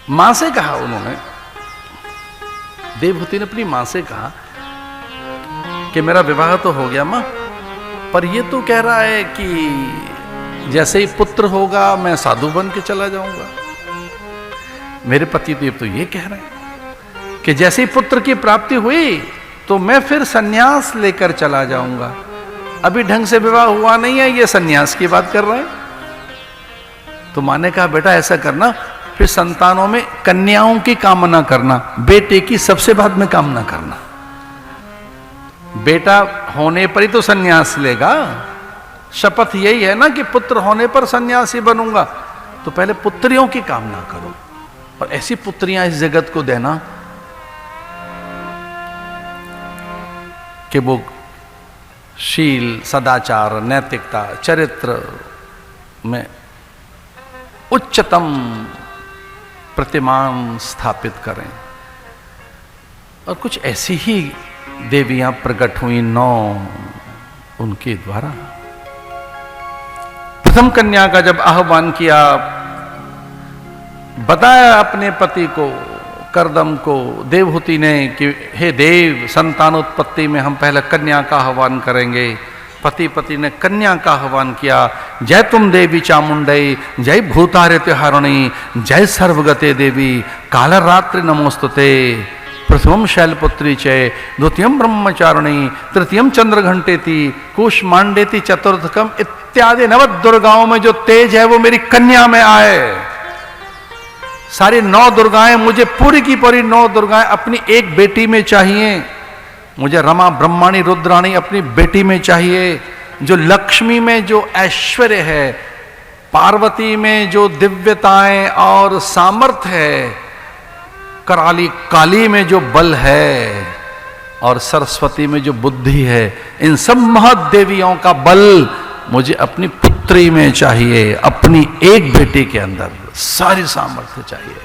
मां से कहा उन्होंने, देवहूति ने अपनी मां से कहा कि मेरा विवाह तो हो गया मां, पर ये तो कह रहा है कि जैसे ही पुत्र होगा मैं साधु बन के चला जाऊंगा। मेरे पति देव तो ये कह रहे हैं कि जैसे ही पुत्र की प्राप्ति हुई तो मैं फिर सन्यास लेकर चला जाऊंगा। अभी ढंग से विवाह हुआ नहीं है, ये सन्यास की बात कर रहे हैं। तो मां ने कहा बेटा ऐसा करना, फिर संतानों में कन्याओं की कामना करना, बेटे की सबसे बाद में कामना करना। बेटा होने पर ही तो सन्यास लेगा। शपथ यही है ना कि पुत्र होने पर सन्यासी बनूंगा, तो पहले पुत्रियों की कामना करो और ऐसी पुत्रियां इस जगत को देना कि वो शील, सदाचार, नैतिकता, चरित्र में उच्चतम प्रतिमान स्थापित करें। और कुछ ऐसी ही देवियां प्रकट हुई 9 उनके द्वारा। प्रथम कन्या का जब आह्वान किया, बताया अपने पति को, करदम को, देवहूति ने कि हे देव, संतानोत्पत्ति में हम पहले कन्या का आह्वान करेंगे। पति ने कन्या का आह्वान किया। जय तुम देवी चामुंडई, जय भूतारित्य हरणी, जय सर्वगते देवी, कालरात्रि नमोस्तुते। प्रथमम शैलपुत्री चय, द्वितीयम ब्रह्मचारिणी, तृतीयम चंद्रघंटेति, कुष्मांडेति, चतुर्थकम इत्यादि 9 दुर्गाओं में जो तेज है वो मेरी कन्या में आए। सारी 9 दुर्गाएं मुझे पूरी की पूरी 9 दुर्गाएं अपनी एक बेटी में चाहिए। मुझे रमा, ब्रह्माणी, रुद्राणी अपनी बेटी में चाहिए। जो लक्ष्मी में जो ऐश्वर्य है, पार्वती में जो दिव्यताएं और सामर्थ्य है, कराली काली में जो बल है और सरस्वती में जो बुद्धि है, इन सब महादेवियों का बल मुझे अपनी पुत्री में चाहिए। अपनी एक बेटी के अंदर सारी सामर्थ्य चाहिए।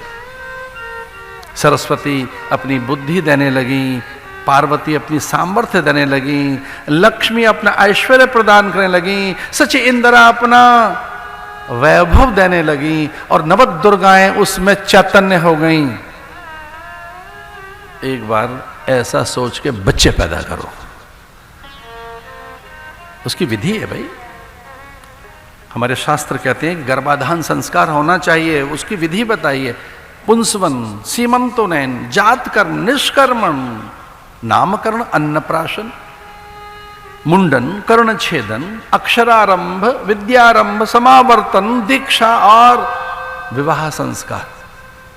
सरस्वती अपनी बुद्धि देने लगी, पार्वती अपनी सामर्थ्य देने लगी, लक्ष्मी अपना ऐश्वर्य प्रदान करने लगी, सच इंदिरा अपना वैभव देने लगी और 9 दुर्गाएं उसमें चैतन्य हो गईं। एक बार ऐसा सोच के बच्चे पैदा करो, उसकी विधि है भाई। हमारे शास्त्र कहते हैं कि गर्भाधान संस्कार होना चाहिए, उसकी विधि बताइए। पुंसवन, सीमंतोनयन, जातकर्म, निष्कर्मण, नामकरण, अन्नप्राशन, मुंडन, कर्णछेदन, अक्षरारंभ, विद्यारंभ, समावर्तन, दीक्षा और विवाह संस्कार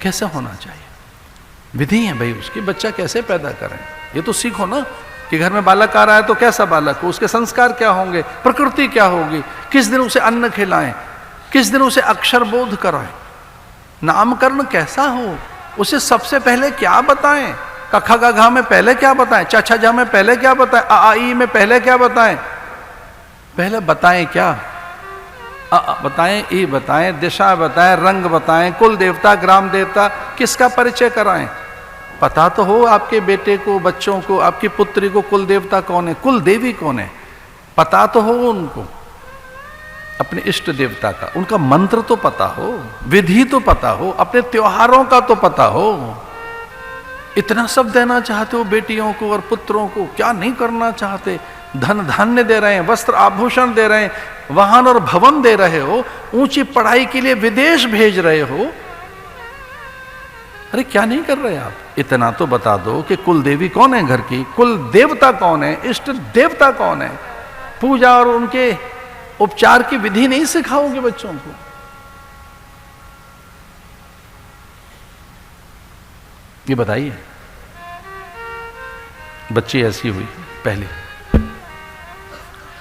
कैसे होना चाहिए। विधि है भाई उसकी। बच्चा कैसे पैदा करें ये तो सीखो ना, कि घर में बालक आ रहा है तो कैसा बालक हो, उसके संस्कार क्या होंगे, प्रकृति क्या होगी, किस दिन उसे अन्न खिलाएं, किस दिन उसे अक्षर बोध कराएं, नामकरण कैसा हो, उसे सबसे पहले क्या बताएं, कखा गघा में पहले क्या बताएं, चछा झा में पहले क्या बताएं, आ आ ई में पहले क्या बताएं। पहले बताएं क्या, बताएं, ई बताएं, दिशा बताएं, रंग बताएं, कुल देवता, ग्राम देवता, किसका परिचय कराएं। पता तो हो आपके बेटे को, बच्चों को, आपकी पुत्री को कुल देवता कौन है, कुल देवी कौन है, पता तो हो उनको, अपने इष्ट देवता का, उनका मंत्र तो पता हो, विधि तो पता हो, अपने त्योहारों का तो पता हो। इतना सब देना चाहते हो बेटियों को और पुत्रों को, क्या नहीं करना चाहते। धन धान्य दे रहे हैं, वस्त्र आभूषण दे रहे हैं, वाहन और भवन दे रहे हो, ऊंची पढ़ाई के लिए विदेश भेज रहे हो। अरे क्या नहीं कर रहे आप। इतना तो बता दो कि कुल देवी कौन है घर की, कुल देवता कौन है, इष्ट देवता कौन है। पूजा और उनके उपचार की विधि नहीं सिखाओगे बच्चों को। ये बताइए। बच्ची ऐसी हुई पहले